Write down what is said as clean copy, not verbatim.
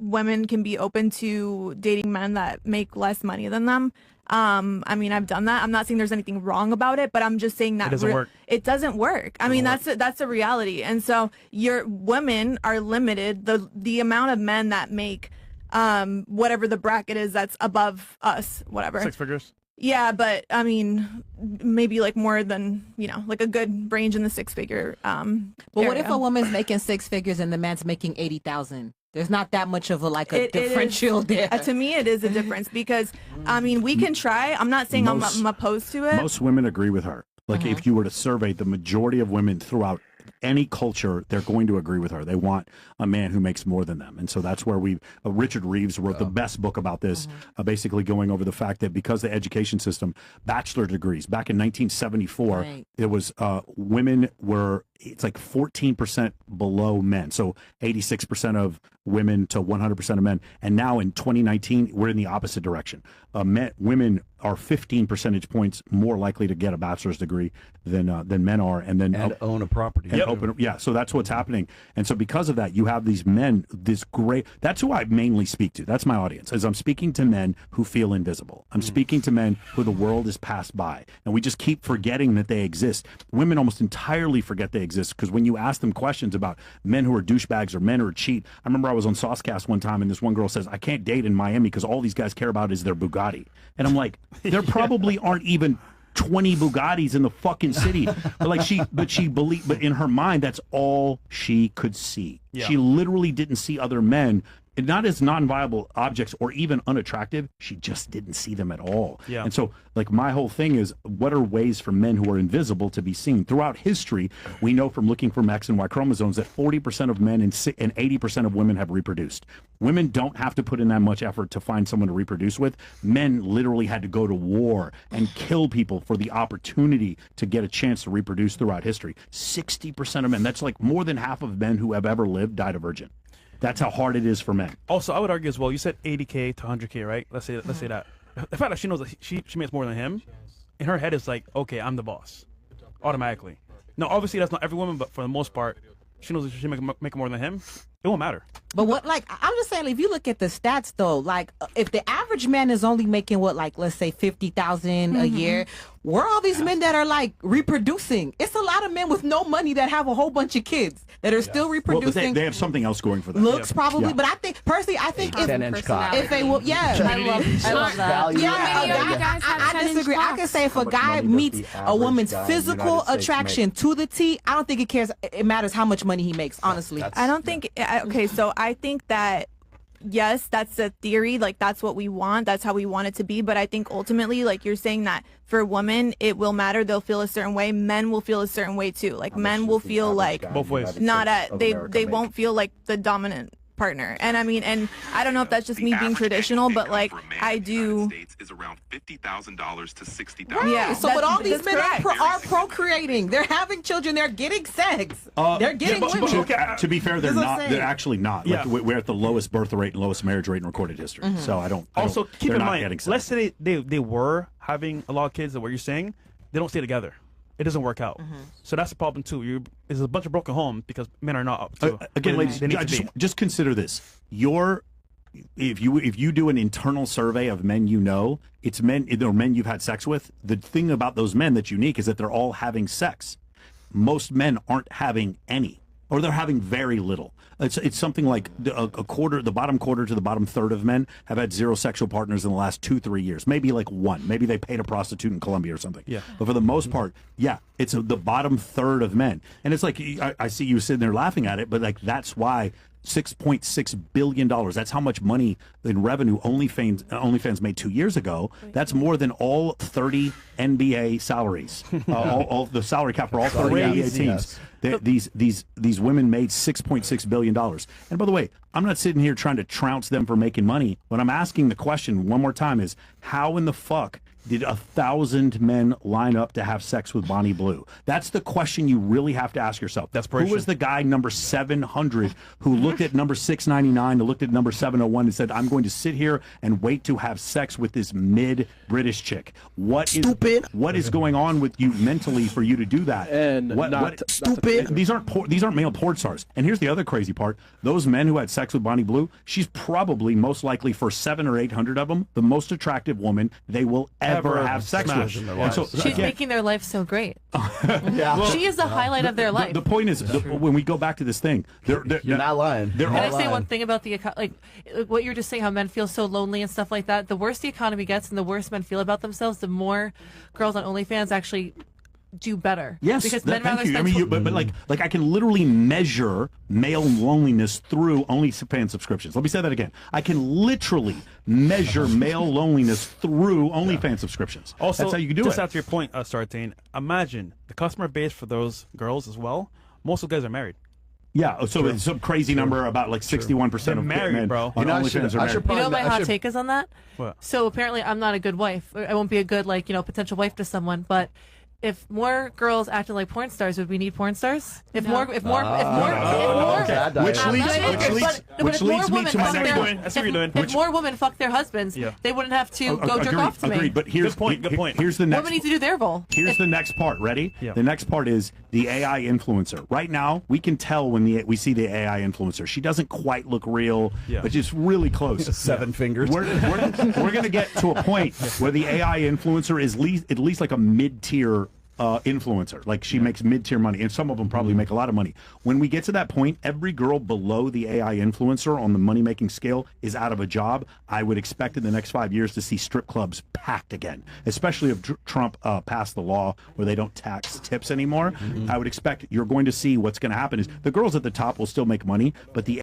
women can be open to dating men that make less money than them. I mean, I've done that. I'm not saying there's anything wrong about it, but I'm just saying that It doesn't work. It doesn't work. I mean, that's a reality. And so your women are limited. The amount of men that make whatever the bracket is that's above us, whatever. 6 figures. Yeah, but I mean, maybe like more than, like a good range in the 6-figure. But what if a woman's making 6 figures and the man's making 80,000? There's not that much of a differential there. To me, it is a difference because I mean, we can try. I'm not saying I'm opposed to it. Most women agree with her. Like if you were to survey the majority of women throughout any culture, they're going to agree with her. They want a man who makes more than them. And so that's where Richard Reeves wrote the best book about this, basically going over the fact that because the education system, bachelor degrees, back in 1974, it was women were, it's like 14% below men. So 86% of women to 100% of men. And now in 2019, we're in the opposite direction. Women are 15 percentage points more likely to get a bachelor's degree than men are, and own a property. So that's what's happening. And so because of that, you have these men, this great. That's who I mainly speak to. That's my audience. As I'm speaking to men who feel invisible. I'm speaking to men who the world has passed by, and we just keep forgetting that they exist. Women almost entirely forget they exist because when you ask them questions about men who are douchebags or men who are cheat, I remember I was on Saucecast one time, and this one girl says, "I can't date in Miami because all these guys care about is their Bugatti," and I'm like, there probably aren't even 20 Bugattis in the fucking city. But in her mind, that's all she could see. Yeah. She literally didn't see other men, not as non-viable objects or even unattractive. She just didn't see them at all. Yeah. And so, like, my whole thing is, what are ways for men who are invisible to be seen? Throughout history, we know from looking for X and Y chromosomes that 40% of men and 80% of women have reproduced. Women don't have to put in that much effort to find someone to reproduce with. Men literally had to go to war and kill people for the opportunity to get a chance to reproduce throughout history. 60% of men, that's like more than half of men who have ever lived died a virgin. That's how hard it is for men. Also, I would argue as well, you said 80K to 100K, right? Let's say that. The fact that she knows that she makes more than him, in her head it's like, okay, I'm the boss. Automatically. No, obviously that's not every woman, but for the most part, she knows that she make more than him. It won't matter. But I'm just saying, if you look at the stats though, like if the average man is only making let's say 50,000 a year, where are all these men that are like reproducing? It's a lot of men with no money that have a whole bunch of kids that are still reproducing. Well, but they have something else going for them. Looks probably, but I think personally, if they will, I love that. I disagree. I can say if a guy meets a woman's physical attraction to the T, I don't think it matters how much money he makes. Honestly, I don't think. Okay, so I think that yes, that's a theory. Like that's what we want. That's how we want it to be. But I think ultimately, like you're saying that for women, it will matter. They'll feel a certain way. Men will feel a certain way too. Like men will feel like both ways. They won't feel like the dominant partner. And I mean, and I don't know if that's just me being traditional, but like I do. Is around $50,000 to $60,000. Right. Yeah, so but all these men are procreating. They're having children. They're getting sex. They're getting women. To be fair, they're not. They're actually not. Yeah. Like, we're at the lowest birth rate and lowest marriage rate in recorded history. So I don't. Also, keep in mind. Let's say they were having a lot of kids. That what you're saying, they don't stay together. It doesn't work out. So that's the problem too. There's a bunch of broken homes because men are not up to again, ladies. Just consider this. If you do an internal survey of men it's men you've had sex with. The thing about those men that's unique is that they're all having sex. Most men aren't having any, or they're having very little. It's something like a quarter, the bottom quarter to the bottom third of men have had 0 sexual partners in the last 2-3 years. Maybe like 1. Maybe they paid a prostitute in Colombia or something. Yeah. But for the most part, it's the bottom third of men. And it's like, I see you sitting there laughing at it, but like that's why $6.6 billion. That's how much money in revenue OnlyFans made 2 years ago. That's more than all 30 NBA salaries. all the salary cap for all 30 NBA teams. These women made $6.6 billion. And by the way, I'm not sitting here trying to trounce them for making money. What I'm asking the question one more time is, how in the fuck did 1,000 men line up to have sex with Bonnie Blue? That's the question you really have to ask yourself. Desperation. Who was the guy number 700 who looked at number 699, who looked at number 701 and said, I'm going to sit here and wait to have sex with this mid-British chick? What is going on with you mentally for you to do that? And These aren't male porn stars. And here's the other crazy part. Those men who had sex with Bonnie Blue, she's probably most likely for 700 or 800 of them the most attractive woman they will ever have sex smash with. in their And lives. She's making their life so great. yeah. She is the highlight of their life. The point is, when we go back to this thing, You're not lying. Can I say one thing about the like what you're just saying? How men feel so lonely and stuff like that. The worse the economy gets, and the worse men feel about themselves, the more girls on OnlyFans actually do better. Yes, because men rather thank you. I spend. mean, but like I can literally measure male loneliness through OnlyFans subscriptions. Let me say that again. I can literally measure male loneliness through OnlyFans subscriptions. Also, that's how you can do just it. after your point, Sartain, imagine the customer base for those girls as well. Most of the guys are married. Yeah, so it's some crazy number about like 61% of married, men bro. on OnlyFans are married. You know what my hot take is on that? What? So apparently I'm not a good wife. I won't be a good potential wife to someone, but if more girls acted like porn stars, would we need porn stars? If more Which leads me to my next point. I see what you're doing. If more women fuck their husbands, they wouldn't have to go jerk off to me. Agreed, but here's Good point. Here's the next. Women need to do their role. Here's the next part. Ready? Yeah. The next part is the AI influencer. Right now, we can tell when we see the AI influencer. She doesn't quite look real, but she's really close. 7 fingers. We're going to get to a point where the AI influencer is at least like a mid-tier influencer. Like she makes mid-tier money, and some of them probably make a lot of money. When we get to that point, every girl below the AI influencer on the money-making scale is out of a job. I would expect in the next 5 years to see strip clubs packed again, especially if Trump passed the law where they don't tax tips anymore. I would expect you're going to see what's going to happen is the girls at the top will still make money, but the